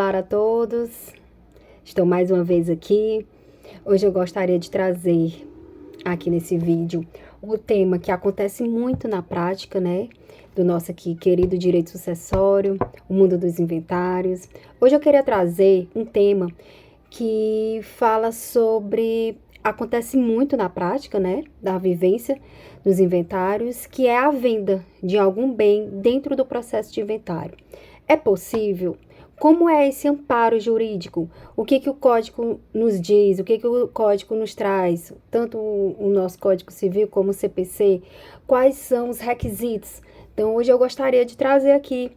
Olá a todos, estou mais uma vez aqui. Hoje eu gostaria de trazer aqui nesse vídeo um tema que acontece muito na prática, né? Do nosso aqui querido direito sucessório, o mundo dos inventários. Hoje eu queria trazer um tema que fala sobre, acontece muito na prática, né? Da vivência dos inventários, que é a venda de algum bem dentro do processo de inventário. É possível? Como é esse amparo jurídico? O que o Código nos diz? O que o Código nos traz? Tanto o nosso Código Civil como o CPC. Quais são os requisitos? Então, hoje eu gostaria de trazer aqui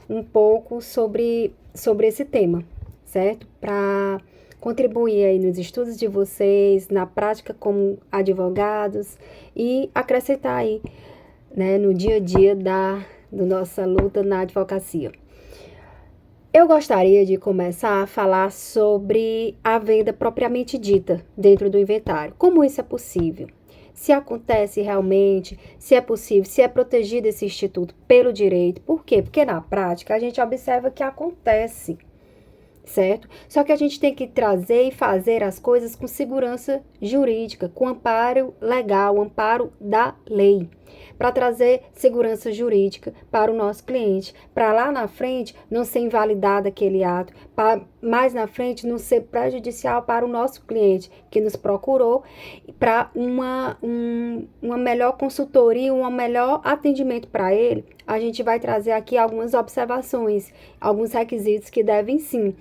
um pouco sobre esse tema, certo? Para contribuir aí nos estudos de vocês, na prática como advogados e acrescentar aí, né, no dia a dia da nossa luta na advocacia. Eu gostaria de começar a falar sobre a venda propriamente dita dentro do inventário. Como isso é possível? Se acontece realmente, se é possível, se é protegido esse instituto pelo direito. Por quê? Porque na prática a gente observa que acontece, certo? Só que a gente tem que trazer e fazer as coisas com segurança jurídica, com amparo legal, amparo da lei, para trazer segurança jurídica para o nosso cliente, para lá na frente não ser invalidado aquele ato, para mais na frente não ser prejudicial para o nosso cliente que nos procurou, para uma melhor consultoria, um melhor atendimento para ele. A gente vai trazer aqui algumas observações, alguns requisitos que devem sim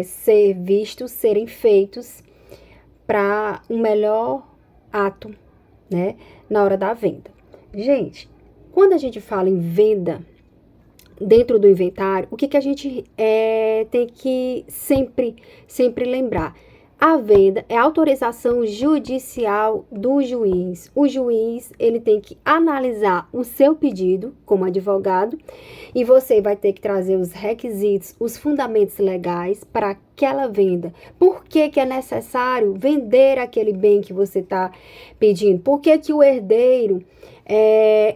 ser vistos, serem feitos para um melhor ato, né, na hora da venda. Gente, quando a gente fala em venda dentro do inventário, o que a gente tem que sempre lembrar? A venda é autorização judicial do juiz. O juiz, ele tem que analisar o seu pedido como advogado e você vai ter que trazer os requisitos, os fundamentos legais para aquela venda. Por que é necessário vender aquele bem que você está pedindo? Por que o herdeiro,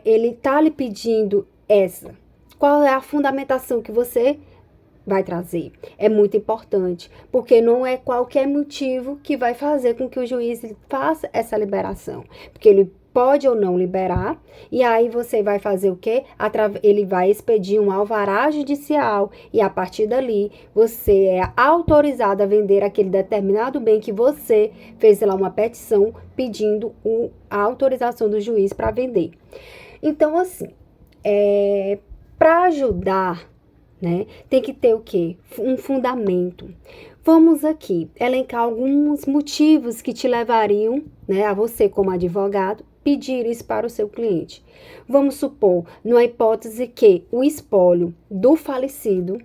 ele está lhe pedindo essa? Qual é a fundamentação que você vai trazer? É muito importante, porque não é qualquer motivo que vai fazer com que o juiz faça essa liberação, porque ele pode ou não liberar, e aí você vai fazer o quê? Ele vai expedir um alvará judicial, e a partir dali, você é autorizado a vender aquele determinado bem que você fez lá uma petição pedindo a autorização do juiz para vender. Então, assim, para ajudar, né, tem que ter o quê? Um fundamento. Vamos aqui elencar alguns motivos que te levariam, né, a você como advogado, pedir isso para o seu cliente. Vamos supor, numa hipótese que o espólio do falecido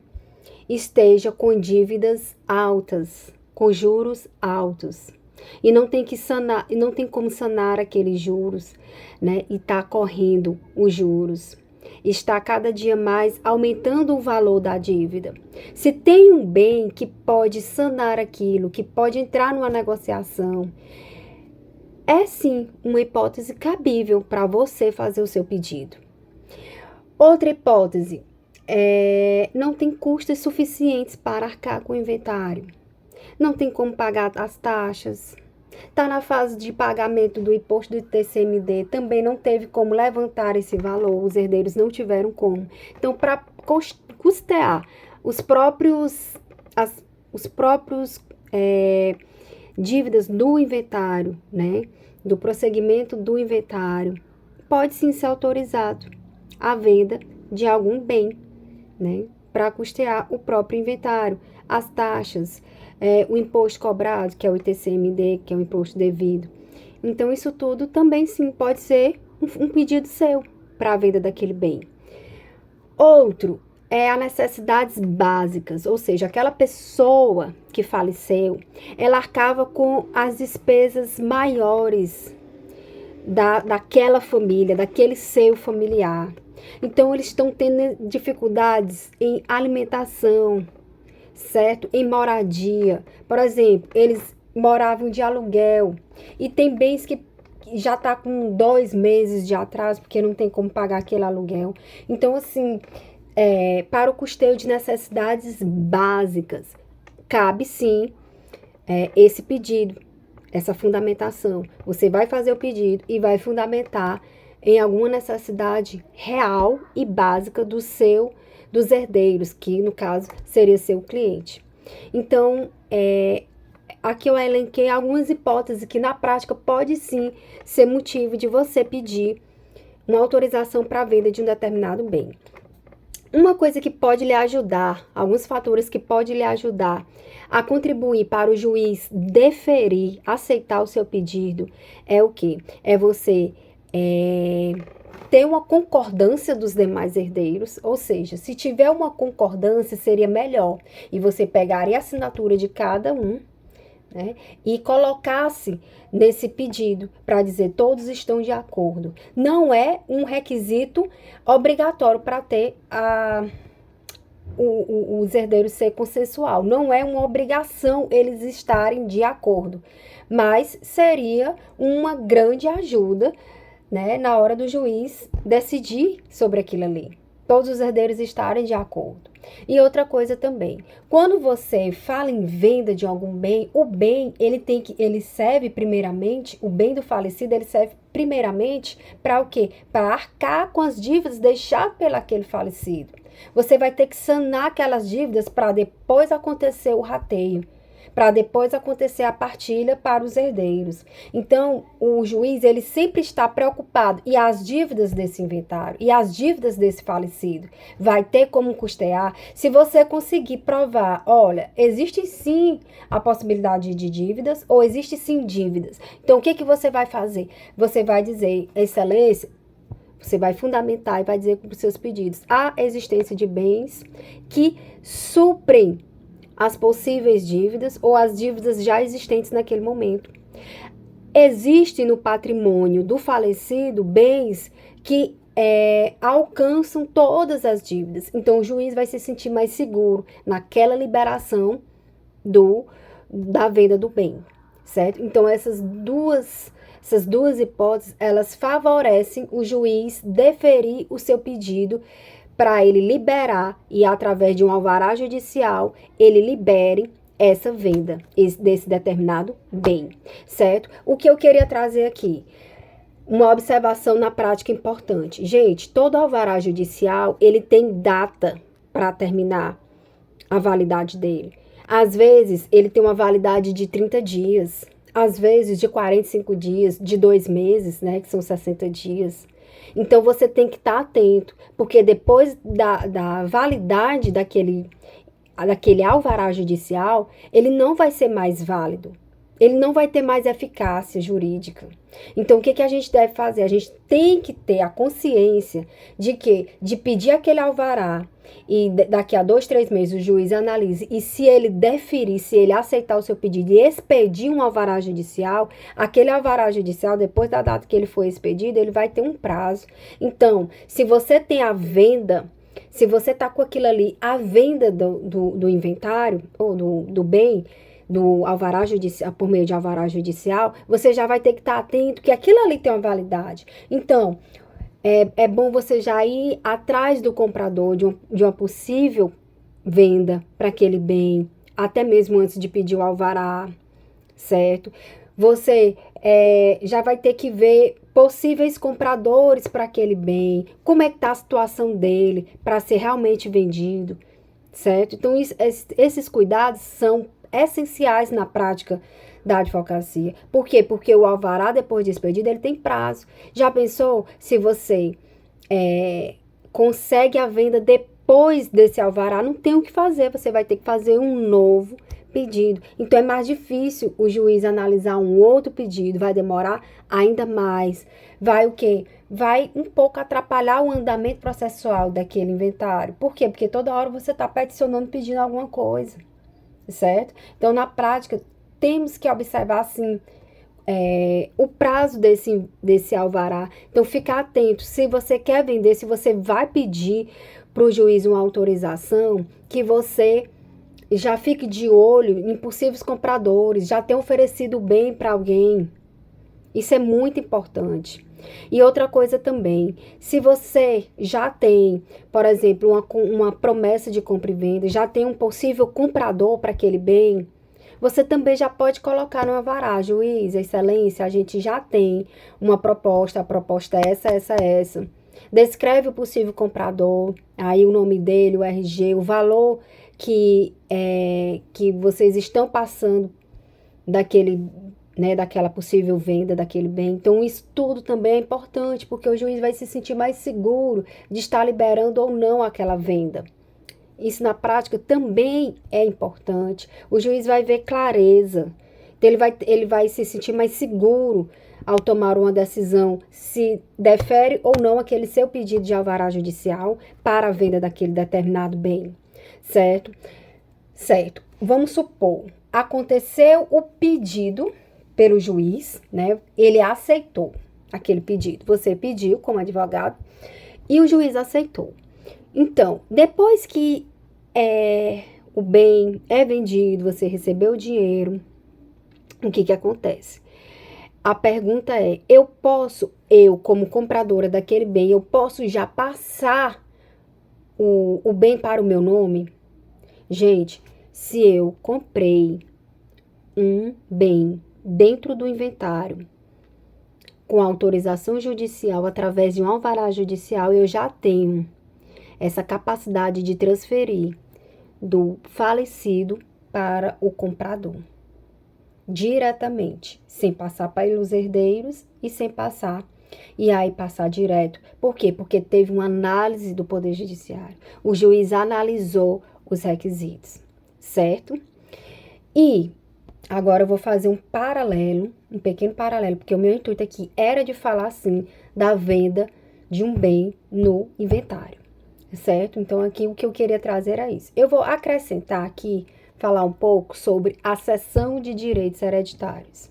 esteja com dívidas altas, com juros altos, e não tem que sanar, e não tem como sanar aqueles juros, né, e tá correndo os juros. Está cada dia mais aumentando o valor da dívida. Se tem um bem que pode sanar aquilo, que pode entrar numa negociação, é sim uma hipótese cabível para você fazer o seu pedido. Outra hipótese, não tem custos suficientes para arcar com o inventário. Não tem como pagar as taxas. Está na fase de pagamento do imposto do TCMD, também não teve como levantar esse valor, os herdeiros não tiveram como. Então, para custear os próprios dívidas do inventário, né, do prosseguimento do inventário, pode sim ser autorizado a venda de algum bem, né, para custear o próprio inventário, as taxas, o imposto cobrado, que é o ITCMD, que é o imposto devido. Então, isso tudo também, sim, pode ser um pedido seu para a venda daquele bem. Outro é as necessidades básicas, ou seja, aquela pessoa que faleceu, ela arcava com as despesas maiores daquela família, daquele seio familiar. Então, eles estão tendo dificuldades em alimentação, certo? Em moradia. Por exemplo, eles moravam de aluguel e tem bens que já tá com 2 meses de atraso porque não tem como pagar aquele aluguel. Então, assim, para o custeio de necessidades básicas. Cabe sim esse pedido, essa fundamentação. Você vai fazer o pedido e vai fundamentar em alguma necessidade real e básica dos herdeiros, que no caso seria seu cliente. Então, aqui eu elenquei algumas hipóteses que na prática pode sim ser motivo de você pedir uma autorização para a venda de um determinado bem. Uma coisa que pode lhe ajudar, alguns fatores que pode lhe ajudar a contribuir para o juiz deferir, aceitar o seu pedido, é o quê? É você ter uma concordância dos demais herdeiros, ou seja, se tiver uma concordância seria melhor, e você pegaria a assinatura de cada um, né, e colocasse nesse pedido para dizer todos estão de acordo. Não é um requisito obrigatório para ter os herdeiros ser consensual. Não é uma obrigação eles estarem de acordo, mas seria uma grande ajuda, né, na hora do juiz decidir sobre aquilo ali. Todos os herdeiros estarem de acordo. E outra coisa também, quando você fala em venda de algum bem, o bem, ele serve primeiramente, o bem do falecido, ele serve primeiramente para o quê? Para arcar com as dívidas deixadas pelo aquele falecido. Você vai ter que sanar aquelas dívidas para depois acontecer o rateio, para depois acontecer a partilha para os herdeiros. Então, o juiz, ele sempre está preocupado. E as dívidas desse inventário, e as dívidas desse falecido, vai ter como custear? Se você conseguir provar, olha, existe sim a possibilidade de dívidas, ou existe sim dívidas. Então, o que você vai fazer? Você vai dizer, excelência, você vai fundamentar e vai dizer para os seus pedidos a existência de bens que suprem as possíveis dívidas ou as dívidas já existentes naquele momento. Existe no patrimônio do falecido bens que alcançam todas as dívidas. Então, o juiz vai se sentir mais seguro naquela liberação da venda do bem, certo? Então, essas duas hipóteses, elas favorecem o juiz deferir o seu pedido para ele liberar e através de um alvará judicial, ele libere essa venda desse determinado bem, certo? O que eu queria trazer aqui, uma observação na prática importante. Gente, todo alvará judicial, ele tem data para terminar a validade dele. Às vezes, ele tem uma validade de 30 dias, às vezes de 45 dias, de 2 meses, né, que são 60 dias. Então, você tem que estar atento, porque depois da validade daquele alvará judicial, ele não vai ser mais válido. Ele não vai ter mais eficácia jurídica. Então, o que a gente deve fazer? A gente tem que ter a consciência de pedir aquele alvará e daqui a 2, 3 meses o juiz analise e se ele deferir, se ele aceitar o seu pedido e expedir um alvará judicial, aquele alvará judicial, depois da data que ele for expedido, ele vai ter um prazo. Então, se você tem a venda, se você está com aquilo ali, a venda do inventário ou do bem, do alvará judicial, por meio de alvará judicial, você já vai ter que estar atento que aquilo ali tem uma validade. Então, é bom você já ir atrás do comprador de uma possível venda para aquele bem, até mesmo antes de pedir o alvará, certo? Você já vai ter que ver possíveis compradores para aquele bem, como é que está a situação dele para ser realmente vendido, certo? Então, esses cuidados são essenciais na prática da advocacia. Por quê? Porque o alvará, depois de expedido, ele tem prazo. Já pensou se você consegue a venda depois desse alvará? Não tem o que fazer, você vai ter que fazer um novo pedido. Então, é mais difícil o juiz analisar um outro pedido, vai demorar ainda mais. Vai o quê? Vai um pouco atrapalhar o andamento processual daquele inventário. Por quê? Porque toda hora você está peticionando, pedindo alguma coisa, certo? Então, na prática, temos que observar, assim, o prazo desse alvará. Então, ficar atento. Se você quer vender, se você vai pedir para o juiz uma autorização, que você já fique de olho em possíveis compradores, já tenha oferecido bem para alguém. Isso é muito importante. E outra coisa também, se você já tem, por exemplo, uma promessa de compra e venda, já tem um possível comprador para aquele bem, você também já pode colocar numa varagem, Juiz, excelência, a gente já tem uma proposta, a proposta é essa. Descreve o possível comprador, aí o nome dele, o RG, o valor que vocês estão passando daquela possível venda daquele bem. Então, isso tudo também é importante, porque o juiz vai se sentir mais seguro de estar liberando ou não aquela venda. Isso na prática também é importante. O juiz vai ver clareza. Então, ele vai se sentir mais seguro ao tomar uma decisão se defere ou não aquele seu pedido de alvará judicial para a venda daquele determinado bem, certo? Certo. Vamos supor, aconteceu o pedido pelo juiz, né? Ele aceitou aquele pedido. Você pediu como advogado e o juiz aceitou. Então, depois que o bem é vendido, você recebeu o dinheiro, o que acontece? A pergunta é, eu como compradora daquele bem, eu posso já passar o bem para o meu nome? Gente, se eu comprei um bem dentro do inventário, com autorização judicial, através de um alvará judicial, eu já tenho essa capacidade de transferir do falecido para o comprador, diretamente, sem passar para os herdeiros e aí passar direto. Por quê? Porque teve uma análise do Poder Judiciário. O juiz analisou os requisitos, certo? E agora eu vou fazer um pequeno paralelo, porque o meu intuito aqui era de falar, sim, da venda de um bem no inventário, certo? Então, aqui o que eu queria trazer era isso. Eu vou acrescentar aqui, falar um pouco sobre a cessão de direitos hereditários.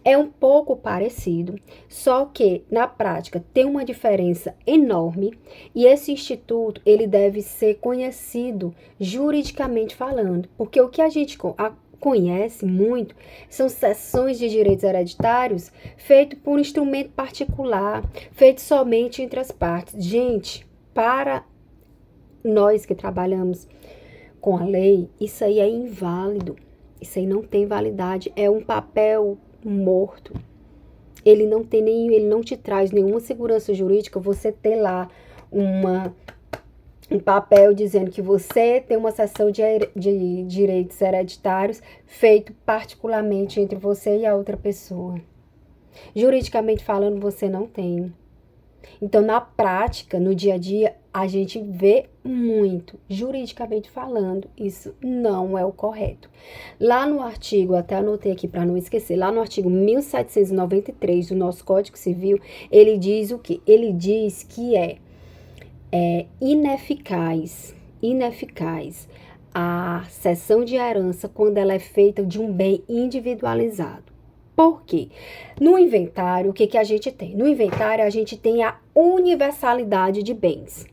É um pouco parecido, só que na prática tem uma diferença enorme e esse instituto ele deve ser conhecido juridicamente falando, porque o que a gente conhece muito são cessões de direitos hereditários feitos por um instrumento particular, feito somente entre as partes. Gente, para nós que trabalhamos com a lei, isso aí é inválido, isso aí não tem validade, é um papel morto. Ele não te traz nenhuma segurança jurídica você ter lá um papel dizendo que você tem uma cessão de direitos hereditários feito particularmente entre você e a outra pessoa. Juridicamente falando, você não tem. Então, na prática, no dia a dia, a gente vê muito, juridicamente falando, isso não é o correto. Lá no artigo, até anotei aqui para não esquecer, lá no artigo 1793 do nosso Código Civil, ele diz o quê? Ele diz que é ineficaz a cessão de herança quando ela é feita de um bem individualizado. Por quê? No inventário, o que a gente tem? No inventário, a gente tem a universalidade de bens.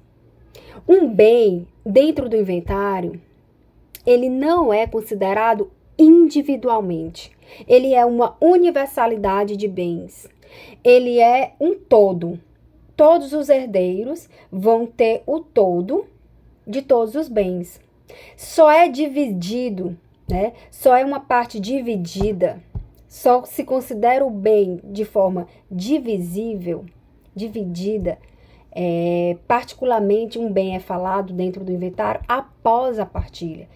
Um bem dentro do inventário, ele não é considerado individualmente. Ele é uma universalidade de bens. Ele é um todo. Todos os herdeiros vão ter o todo de todos os bens. Só é dividido, né? Só é uma parte dividida. Só se considera o bem de forma divisível, dividida, particularmente um bem é falado dentro do inventário após a partilha.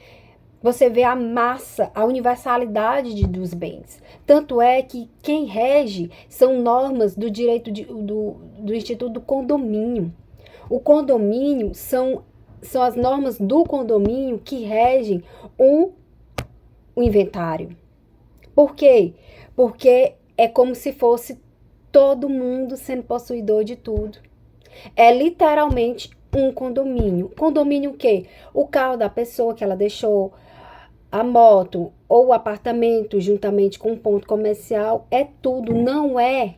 Você vê a massa, a universalidade dos bens. Tanto é que quem rege são normas do direito do Instituto do Condomínio. O condomínio são as normas do condomínio que regem o inventário. Por quê? Porque é como se fosse todo mundo sendo possuidor de tudo. É literalmente um condomínio. Condomínio o quê? O carro da pessoa que ela deixou, a moto ou o apartamento juntamente com um ponto comercial, é tudo, não é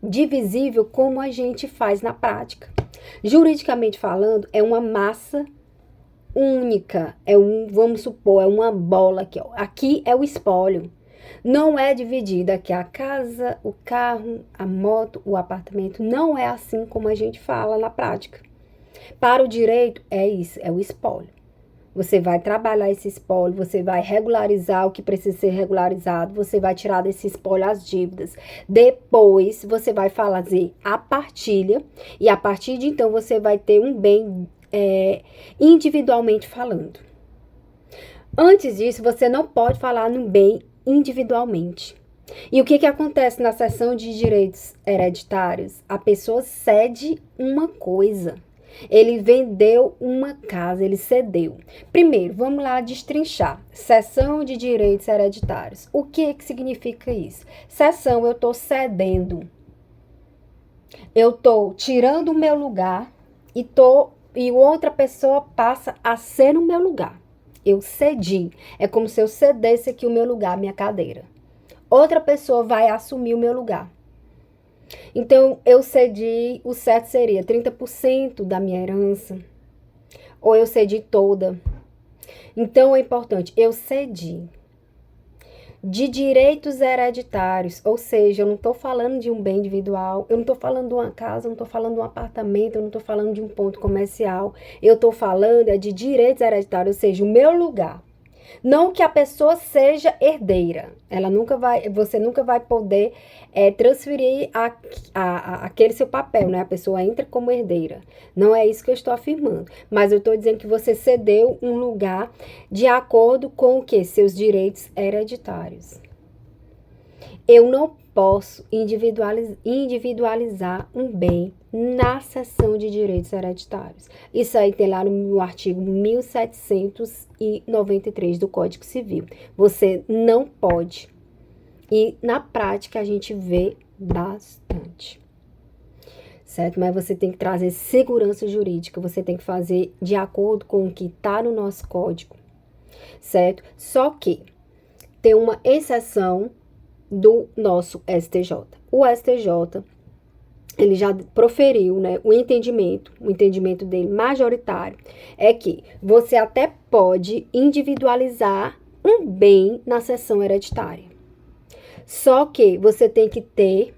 divisível como a gente faz na prática. Juridicamente falando, é uma massa única, vamos supor, é uma bola aqui, ó. Aqui é o espólio. Não é dividida que a casa, o carro, a moto, o apartamento, não é assim como a gente fala na prática. Para o direito, é isso, é o espólio. Você vai trabalhar esse espólio, você vai regularizar o que precisa ser regularizado, você vai tirar desse espólio as dívidas. Depois, você vai fazer a partilha e a partir de então você vai ter um bem individualmente falando. Antes disso, você não pode falar no bem individualmente. E o que acontece na seção de direitos hereditários? A pessoa cede uma coisa. Ele vendeu uma casa, ele cedeu. Primeiro, vamos lá destrinchar. Seção de direitos hereditários. O que significa isso? Seção, eu estou cedendo. Eu estou tirando o meu lugar e outra pessoa passa a ser no meu lugar. Eu cedi. É como se eu cedesse aqui o meu lugar, minha cadeira. Outra pessoa vai assumir o meu lugar. Então, eu cedi, o certo seria 30% da minha herança, ou eu cedi toda. Então, é importante, eu cedi. De direitos hereditários, ou seja, eu não estou falando de um bem individual, eu não estou falando de uma casa, eu não estou falando de um apartamento, eu não estou falando de um ponto comercial, eu estou falando de direitos hereditários, ou seja, o meu lugar. Não que a pessoa seja herdeira, você nunca vai poder transferir aquele seu papel, né? A pessoa entra como herdeira. Não é isso que eu estou afirmando, mas eu estou dizendo que você cedeu um lugar de acordo com o que? Seus direitos hereditários. Eu não posso individualizar um bem na seção de direitos hereditários. Isso aí tem lá no artigo 1793 do Código Civil. Você não pode. E na prática a gente vê bastante. Certo? Mas você tem que trazer segurança jurídica, você tem que fazer de acordo com o que está no nosso código. Certo? Só que tem uma exceção do nosso STJ. O STJ, ele já proferiu, né, o entendimento dele majoritário é que você até pode individualizar um bem na seção hereditária. Só que você tem que ter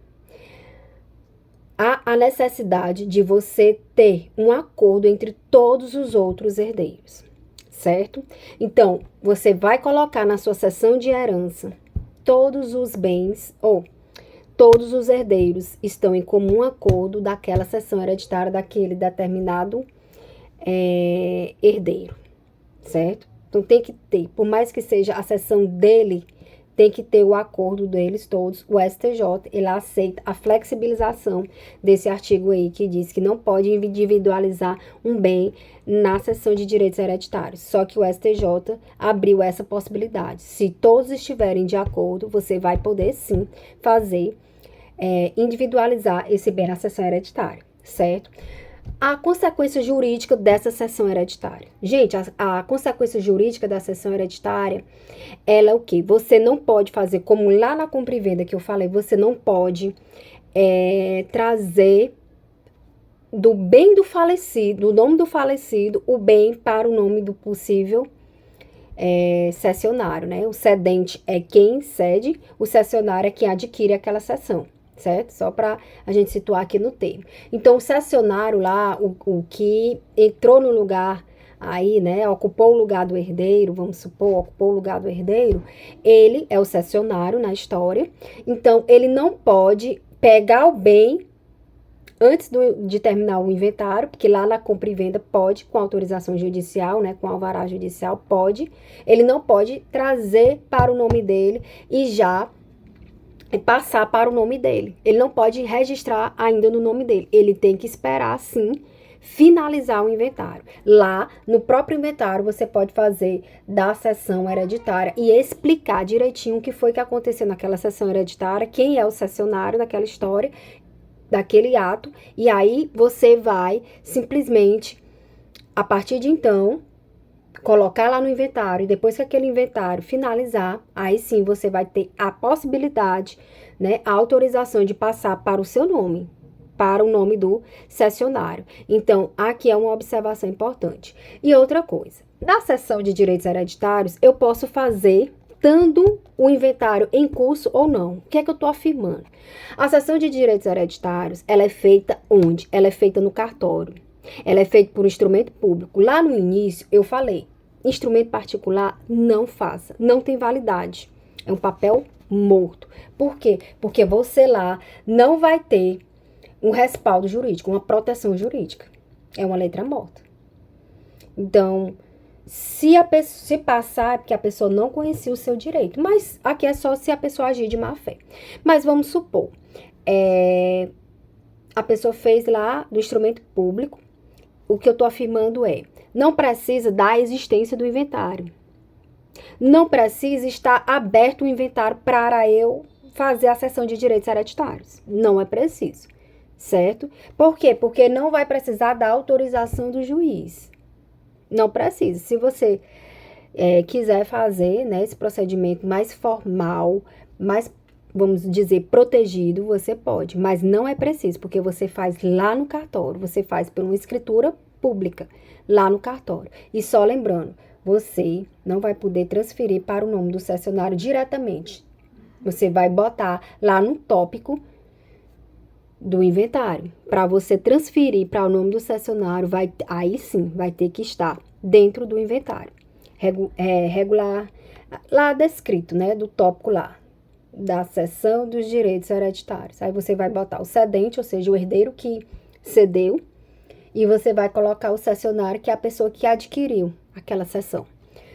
a necessidade de você ter um acordo entre todos os outros herdeiros, certo? Então, você vai colocar na sua seção de herança todos os bens ou todos os herdeiros estão em comum acordo daquela seção hereditária daquele determinado herdeiro, certo? Então tem que ter, por mais que seja a seção dele, tem que ter o acordo deles todos. O STJ, ele aceita a flexibilização desse artigo aí, que diz que não pode individualizar um bem na seção de direitos hereditários. Só que o STJ abriu essa possibilidade. Se todos estiverem de acordo, você vai poder sim fazer, individualizar esse bem na seção hereditária, certo? A consequência jurídica dessa seção hereditária. Gente, a consequência jurídica da seção hereditária, ela é o quê? Você não pode fazer, como lá na compra e venda que eu falei, você não pode trazer do bem do falecido, do nome do falecido, o bem para o nome do possível cessionário, né? O cedente é quem cede, o cessionário é quem adquire aquela cessão. Certo? Só para a gente situar aqui no termo. Então, o cessionário lá, o que entrou no lugar aí, né, ocupou o lugar do herdeiro, vamos supor, ocupou o lugar do herdeiro, ele é o cessionário na história. Então, ele não pode pegar o bem antes de terminar o inventário, porque lá na compra e venda pode, com autorização judicial, né, com alvará judicial, pode. Ele não pode trazer para o nome dele e já passar para o nome dele. Ele não pode registrar ainda no nome dele. Ele tem que esperar, sim, finalizar o inventário. Lá, no próprio inventário, você pode fazer da sessão hereditária e explicar direitinho o que foi que aconteceu naquela sessão hereditária, quem é o cessionário daquela história, daquele ato, e aí você vai simplesmente, a partir de então, colocar lá no inventário, e depois que aquele inventário finalizar, aí sim você vai ter a possibilidade, né, a autorização de passar para o seu nome, para o nome do cessionário. Então, aqui é uma observação importante. E outra coisa, na seção de direitos hereditários, eu posso fazer estando o inventário em curso ou não. O que é que eu estou afirmando? A cessão de direitos hereditários, ela é feita onde? Ela é feita no cartório. Ela é feita por instrumento público. Lá no início, eu falei, instrumento particular, não faça. Não tem validade. É um papel morto. Por quê? Porque você lá não vai ter um respaldo jurídico, uma proteção jurídica. É uma letra morta. Então, se passar, é porque a pessoa não conhecia o seu direito. Mas aqui é só se a pessoa agir de má fé. Mas vamos supor, a pessoa fez lá do instrumento público. O que eu estou afirmando é, não precisa da existência do inventário. Não precisa estar aberto o inventário para eu fazer a cessão de direitos hereditários. Não é preciso, certo? Por quê? Porque não vai precisar da autorização do juiz. Não precisa. Se você quiser fazer, né, esse procedimento mais formal, mais, vamos dizer, protegido, você pode. Mas não é preciso, porque você faz lá no cartório. Você faz por uma escritura pública, lá no cartório. E só lembrando, você não vai poder transferir para o nome do cessionário diretamente. Você vai botar lá no tópico do inventário. Para você transferir para o nome do cessionário, aí sim vai ter que estar dentro do inventário. Regular, lá descrito, né, do tópico lá, da cessão dos direitos hereditários. Aí você vai botar o cedente, ou seja, o herdeiro que cedeu, e você vai colocar o cessionário, que é a pessoa que adquiriu aquela cessão,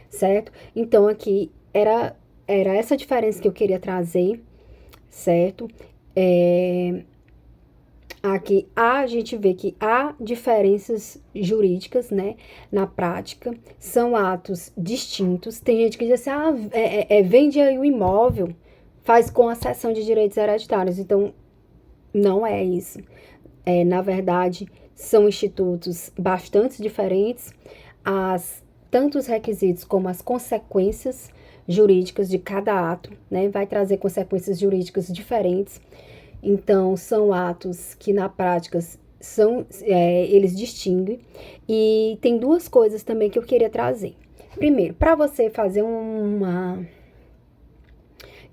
certo? Então, aqui era essa diferença que eu queria trazer, certo? Aqui a gente vê que há diferenças jurídicas, né, na prática, são atos distintos. Tem gente que diz assim, vende aí o imóvel, faz com a cessão de direitos hereditários. Então, não é isso. Na verdade, são institutos bastante diferentes, tanto os requisitos como as consequências jurídicas de cada ato, né, vai trazer consequências jurídicas diferentes. Então, são atos que na prática eles distinguem. E tem duas coisas também que eu queria trazer. Primeiro, para você fazer uma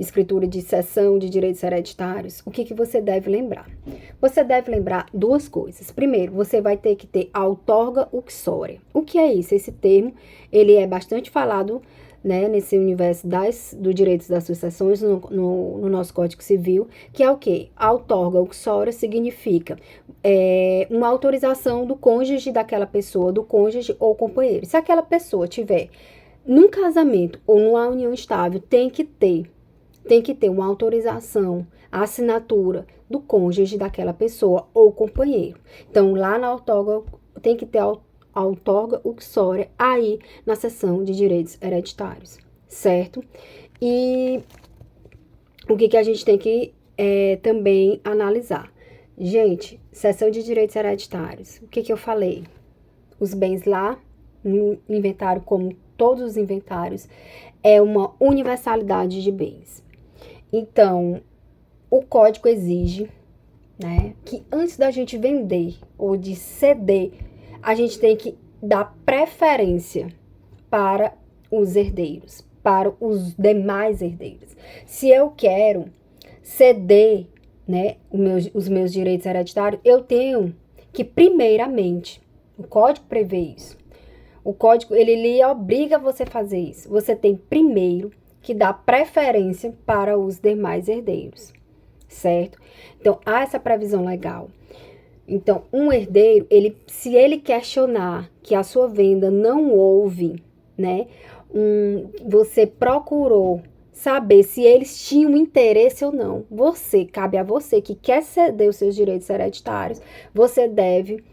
escritura de cessão de direitos hereditários, o que você deve lembrar? Você deve lembrar duas coisas. Primeiro, você vai ter que ter autorga uxoria. O que é isso? Esse termo, ele é bastante falado, né, nesse universo dos direitos das sucessões no nosso Código Civil, que é o quê? Autorga uxoria significa uma autorização do cônjuge daquela pessoa, do cônjuge ou companheiro. Se aquela pessoa tiver num casamento ou numa união estável, tem que ter uma autorização, a assinatura do cônjuge daquela pessoa ou companheiro. Então, lá na autorga, tem que ter autorga uxoria aí na seção de direitos hereditários, certo? E o que a gente tem que também analisar? Gente, seção de direitos hereditários, o que eu falei? Os bens lá no inventário, como todos os inventários, é uma universalidade de bens. Então, o código exige, né, que antes da gente vender ou de ceder, a gente tem que dar preferência para os herdeiros, para os demais herdeiros. Se eu quero ceder, né, os meus direitos hereditários, eu tenho que, primeiramente, o código prevê isso. O código, ele lhe obriga você a fazer isso. Você tem primeiro que dá preferência para os demais herdeiros, certo? Então, há essa previsão legal. Então, um herdeiro, se ele questionar que a sua venda não houve, né, você procurou saber se eles tinham interesse ou não. Cabe a você que quer ceder os seus direitos hereditários, você deve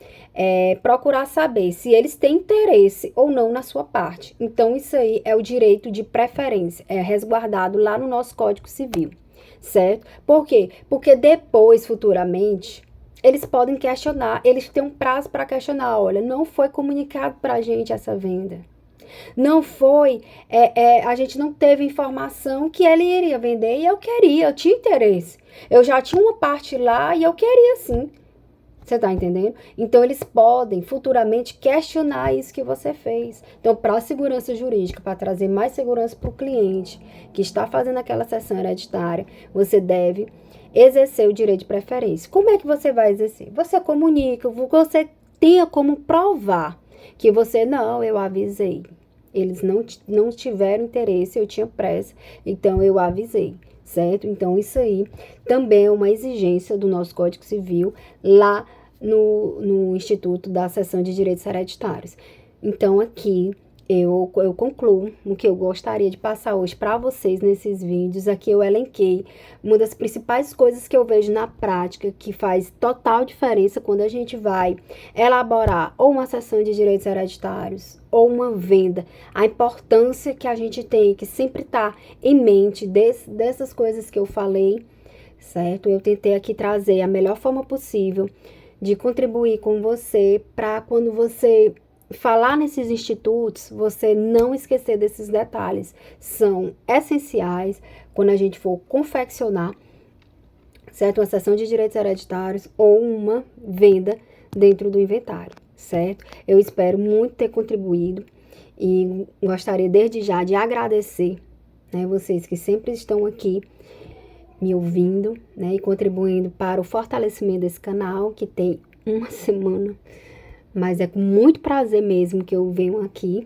procurar saber se eles têm interesse ou não na sua parte. Então, isso aí é o direito de preferência, é resguardado lá no nosso Código Civil, certo? Por quê? Porque depois, futuramente, eles podem questionar, eles têm um prazo para questionar, olha, não foi comunicado para a gente essa venda. Não foi, a gente não teve informação que ele iria vender e eu tinha interesse. Eu já tinha uma parte lá e eu queria sim. Você tá entendendo? Então, eles podem futuramente questionar isso que você fez. Então, para a segurança jurídica, para trazer mais segurança para o cliente que está fazendo aquela sessão hereditária, você deve exercer o direito de preferência. Como é que você vai exercer? Você comunica, você tenha como provar que você, não, eu avisei. Eles não tiveram interesse, eu tinha pressa, então eu avisei, certo? Então, isso aí também é uma exigência do nosso Código Civil lá no Instituto da Seção de Direitos Hereditários. Então, aqui eu concluo o que eu gostaria de passar hoje para vocês nesses vídeos. Aqui eu elenquei uma das principais coisas que eu vejo na prática, que faz total diferença quando a gente vai elaborar ou uma sessão de direitos hereditários ou uma venda. A importância que a gente tem que sempre estar em mente dessas coisas que eu falei, certo? Eu tentei aqui trazer a melhor forma possível de contribuir com você para quando você falar nesses institutos, você não esquecer desses detalhes. São essenciais quando a gente for confeccionar, certo? Uma sessão de direitos hereditários ou uma venda dentro do inventário, certo? Eu espero muito ter contribuído e gostaria desde já de agradecer, né, vocês que sempre estão aqui me ouvindo, né, e contribuindo para o fortalecimento desse canal, que tem uma semana, mas é com muito prazer mesmo que eu venho aqui.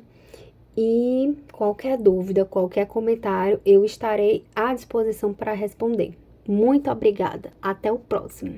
E qualquer dúvida, qualquer comentário, eu estarei à disposição para responder. Muito obrigada. Até o próximo.